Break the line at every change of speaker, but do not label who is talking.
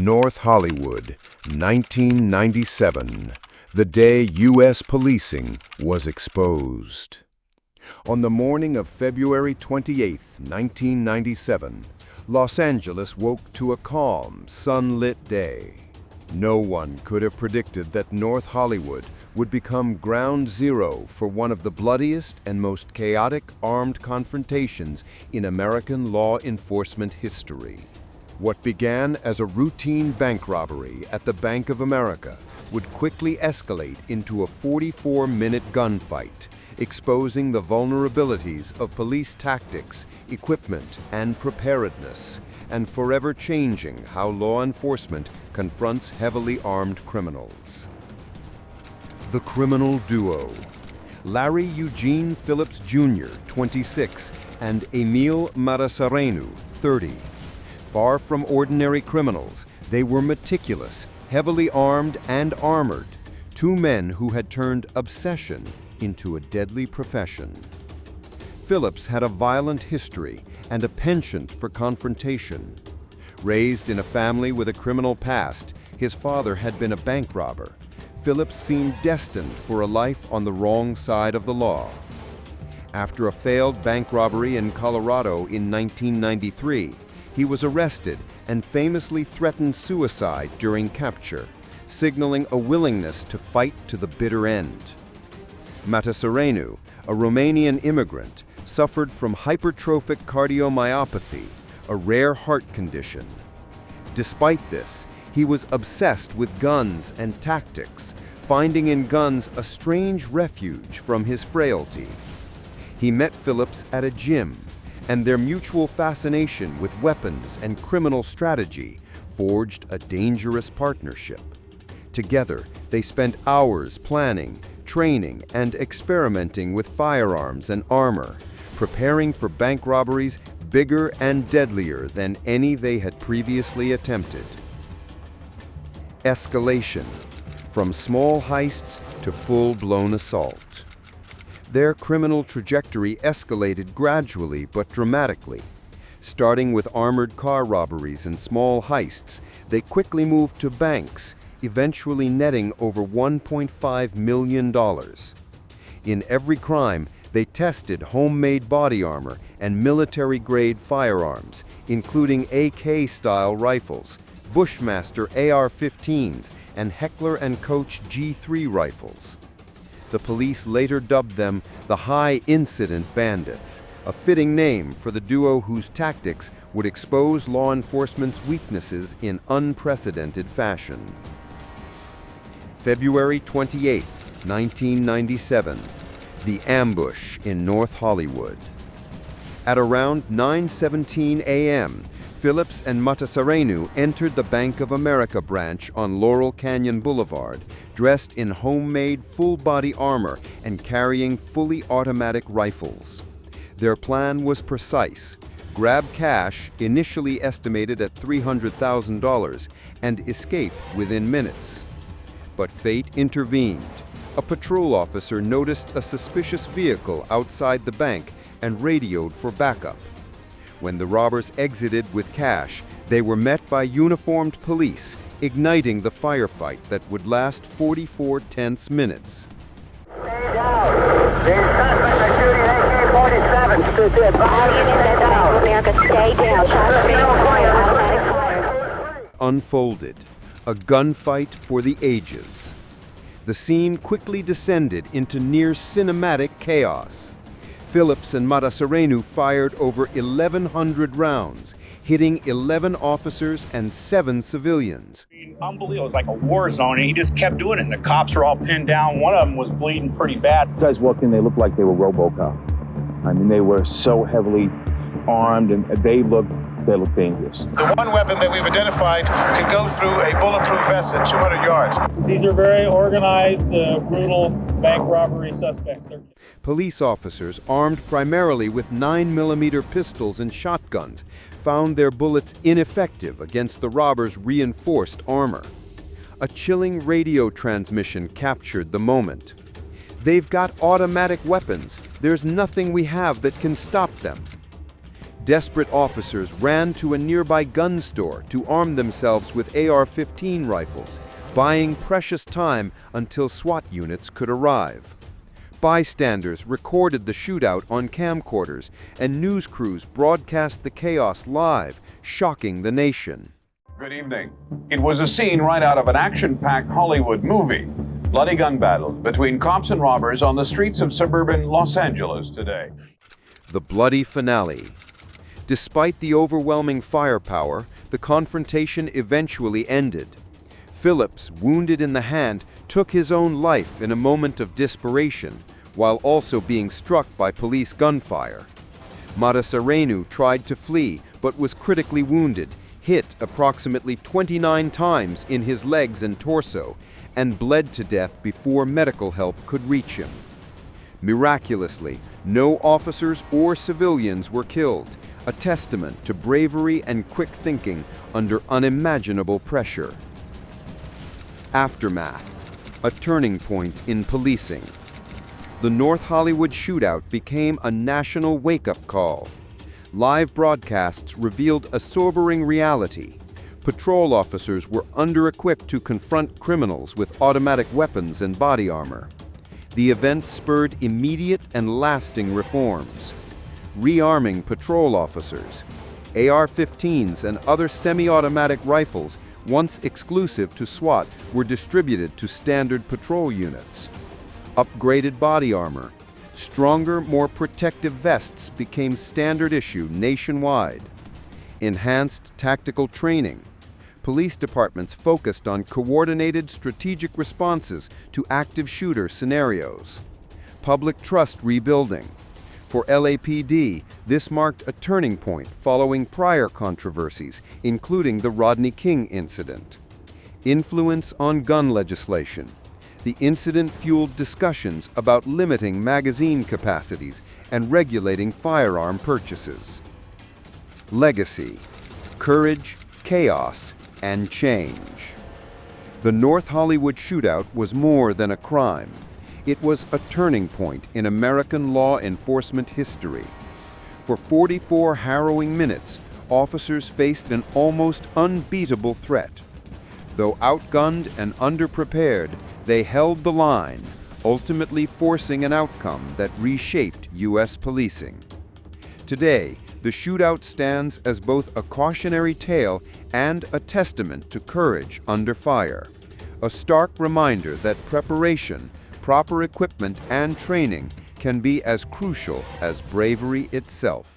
North Hollywood, 1997, the day U.S. policing was exposed. On the morning of February 28, 1997, Los Angeles woke to a calm, sunlit day. No one could have predicted that North Hollywood would become ground zero for one of the bloodiest and most chaotic armed confrontations in American law enforcement history. What began as a routine bank robbery at the Bank of America would quickly escalate into a 44-minute gunfight, exposing the vulnerabilities of police tactics, equipment, and preparedness, and forever changing how law enforcement confronts heavily armed criminals. The criminal duo, Larry Eugene Phillips Jr., 26, and Emil Matasareanu, 30. Far from ordinary criminals, they were meticulous, heavily armed and armored, two men who had turned obsession into a deadly profession. Phillips had a violent history and a penchant for confrontation. Raised in a family with a criminal past, his father had been a bank robber. Phillips seemed destined for a life on the wrong side of the law. After a failed bank robbery in Colorado in 1993, he was arrested and famously threatened suicide during capture, signaling a willingness to fight to the bitter end. Matasareanu, a Romanian immigrant, suffered from hypertrophic cardiomyopathy, a rare heart condition. Despite this, he was obsessed with guns and tactics, finding in guns a strange refuge from his frailty. He met Phillips at a gym, and their mutual fascination with weapons and criminal strategy forged a dangerous partnership. Together, they spent hours planning, training, and experimenting with firearms and armor, preparing for bank robberies bigger and deadlier than any they had previously attempted. Escalation, from small heists to full-blown assault. Their criminal trajectory escalated gradually but dramatically. Starting with armored car robberies and small heists, they quickly moved to banks, eventually netting over $1.5 million. In every crime, they tested homemade body armor and military-grade firearms, including AK-style rifles, Bushmaster AR-15s, and Heckler & Koch G3 rifles. The police later dubbed them the High-Incident Bandits, a fitting name for the duo whose tactics would expose law enforcement's weaknesses in unprecedented fashion. February 28, 1997, the ambush in North Hollywood. At around 9:17 a.m., Phillips and Matasareanu entered the Bank of America branch on Laurel Canyon Boulevard, dressed in homemade full-body armor and carrying fully automatic rifles. Their plan was precise: grab cash, initially estimated at $300,000, and escape within minutes. But fate intervened. A patrol officer noticed a suspicious vehicle outside the bank and radioed for backup. When the robbers exited with cash, they were met by uniformed police, igniting the firefight that would last 44 tense minutes.
Stay down. The suspects are shooting AK-47. Stay down. America, stay down.
Unfolded, a gunfight for the ages. The scene quickly descended into near cinematic chaos. Phillips and Matasareanu fired over 1,100 rounds, hitting 11 officers and 7 civilians.
Unbelievable. It was like a war zone, and he just kept doing it, and the cops were all pinned down. One of them was bleeding pretty bad.
The guys walked in, they looked like they were RoboCop. I mean, they were so heavily armed, and they looked dangerous.
The one weapon that we've identified can go through a bulletproof vest at 200 yards.
These are very organized, brutal bank robbery suspects.
Police officers, armed primarily with 9mm pistols and shotguns, found their bullets ineffective against the robbers' reinforced armor. A chilling radio transmission captured the moment. "They've got automatic weapons. There's nothing we have that can stop them." Desperate officers ran to a nearby gun store to arm themselves with AR-15 rifles, buying precious time until SWAT units could arrive. Bystanders recorded the shootout on camcorders, and news crews broadcast the chaos live, shocking the nation.
Good evening. It was a scene right out of an action-packed Hollywood movie. Bloody gun battle between cops and robbers on the streets of suburban Los Angeles today.
The bloody finale. Despite the overwhelming firepower, the confrontation eventually ended. Phillips, wounded in the hand, took his own life in a moment of desperation, while also being struck by police gunfire. Matasarenu tried to flee, but was critically wounded, hit approximately 29 times in his legs and torso, and bled to death before medical help could reach him. Miraculously, no officers or civilians were killed, a testament to bravery and quick thinking under unimaginable pressure. Aftermath, a turning point in policing. The North Hollywood shootout became a national wake-up call. Live broadcasts revealed a sobering reality. Patrol officers were under-equipped to confront criminals with automatic weapons and body armor. The event spurred immediate and lasting reforms. Rearming patrol officers. AR-15s and other semi-automatic rifles, once exclusive to SWAT, were distributed to standard patrol units. Upgraded body armor. Stronger, more protective vests became standard issue nationwide. Enhanced tactical training. Police departments focused on coordinated strategic responses to active shooter scenarios. Public trust rebuilding. For LAPD, this marked a turning point following prior controversies, including the Rodney King incident. Influence on gun legislation. The incident fueled discussions about limiting magazine capacities and regulating firearm purchases. Legacy. Courage, chaos, and change. The North Hollywood shootout was more than a crime. It was a turning point in American law enforcement history. For 44 harrowing minutes, officers faced an almost unbeatable threat. Though outgunned and underprepared, they held the line, ultimately forcing an outcome that reshaped U.S. policing. Today, the shootout stands as both a cautionary tale and a testament to courage under fire, a stark reminder that preparation, proper equipment, and training can be as crucial as bravery itself.